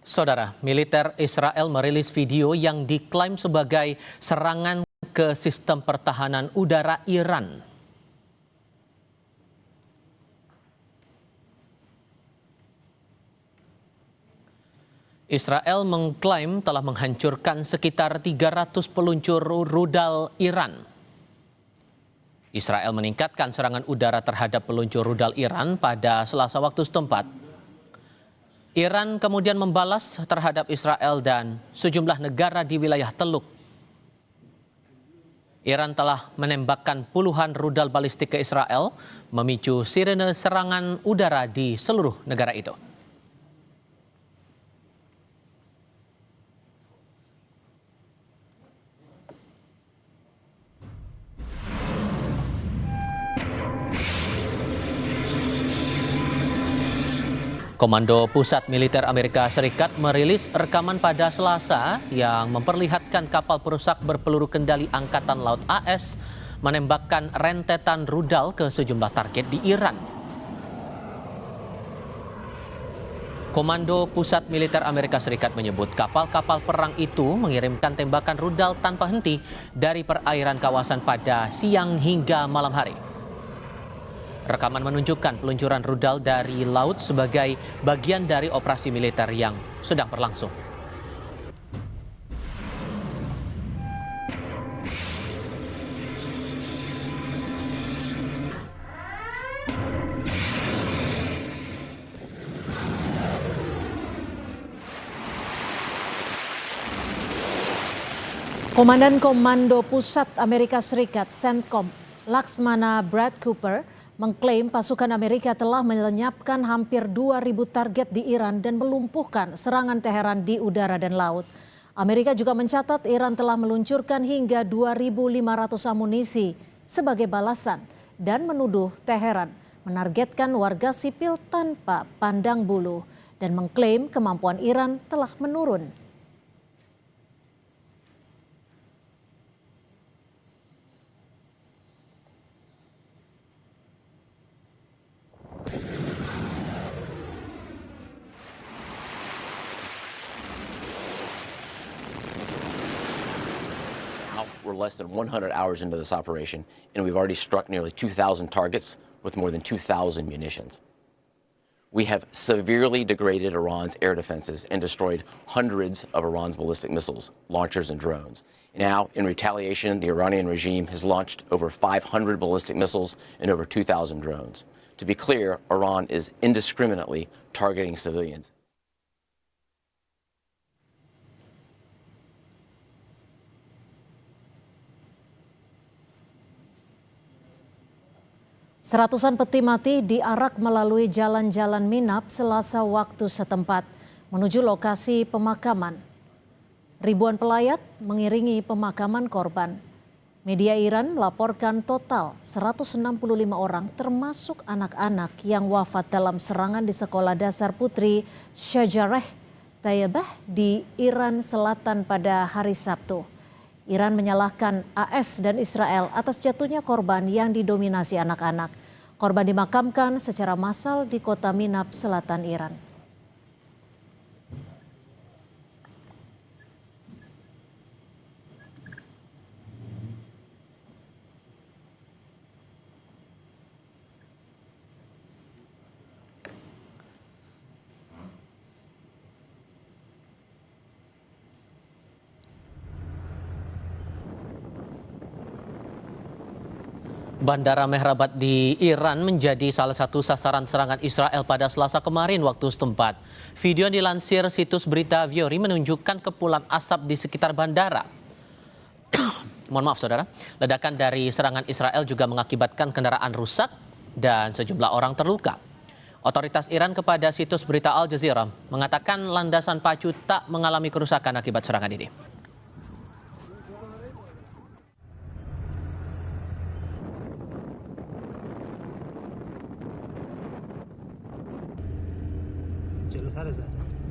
Saudara, militer Israel merilis video yang diklaim sebagai serangan ke sistem pertahanan udara Iran. Israel mengklaim telah menghancurkan sekitar 300 peluncur rudal Iran. Israel meningkatkan serangan udara terhadap peluncur rudal Iran pada Selasa waktu setempat. Iran kemudian membalas terhadap Israel dan sejumlah negara di wilayah Teluk. Iran telah menembakkan puluhan rudal balistik ke Israel, memicu sirene serangan udara di seluruh negara itu. Komando Pusat Militer Amerika Serikat merilis rekaman pada Selasa yang memperlihatkan kapal perusak berpeluru kendali Angkatan Laut AS menembakkan rentetan rudal ke sejumlah target di Iran. Komando Pusat Militer Amerika Serikat menyebut kapal-kapal perang itu mengirimkan tembakan rudal tanpa henti dari perairan kawasan pada siang hingga malam hari. Rekaman menunjukkan peluncuran rudal dari laut sebagai bagian dari operasi militer yang sedang berlangsung. Komandan Komando Pusat Amerika Serikat CENTCOM, Laksmana Brad Cooper, mengklaim pasukan Amerika telah melenyapkan hampir 2.000 target di Iran dan melumpuhkan serangan Teheran di udara dan laut. Amerika juga mencatat Iran telah meluncurkan hingga 2.500 amunisi sebagai balasan dan menuduh Teheran menargetkan warga sipil tanpa pandang bulu dan mengklaim kemampuan Iran telah menurun. We're less than 100 hours into this operation, and we've already struck nearly 2,000 targets with more than 2,000 munitions. We have severely degraded Iran's air defenses and destroyed hundreds of Iran's ballistic missiles, launchers, and drones. Now, in retaliation, the Iranian regime has launched over 500 ballistic missiles and over 2,000 drones. To be clear, Iran is indiscriminately targeting civilians. Seratusan peti mati diarak melalui jalan-jalan Minab Selasa waktu setempat menuju lokasi pemakaman. Ribuan pelayat mengiringi pemakaman korban. Media Iran melaporkan total 165 orang termasuk anak-anak yang wafat dalam serangan di sekolah dasar putri Shajareh Tayyibah di Iran Selatan pada hari Sabtu. Iran menyalahkan AS dan Israel atas jatuhnya korban yang didominasi anak-anak. Korban dimakamkan secara massal di kota Minab, selatan Iran. Bandara Mehrabat di Iran menjadi salah satu sasaran serangan Israel pada Selasa kemarin waktu setempat. Video yang dilansir situs berita Viori menunjukkan kepulan asap di sekitar bandara. Mohon maaf saudara, ledakan dari serangan Israel juga mengakibatkan kendaraan rusak dan sejumlah orang terluka. Otoritas Iran kepada situs berita Al Jazeera mengatakan landasan pacu tak mengalami kerusakan akibat serangan ini. جلوتر زده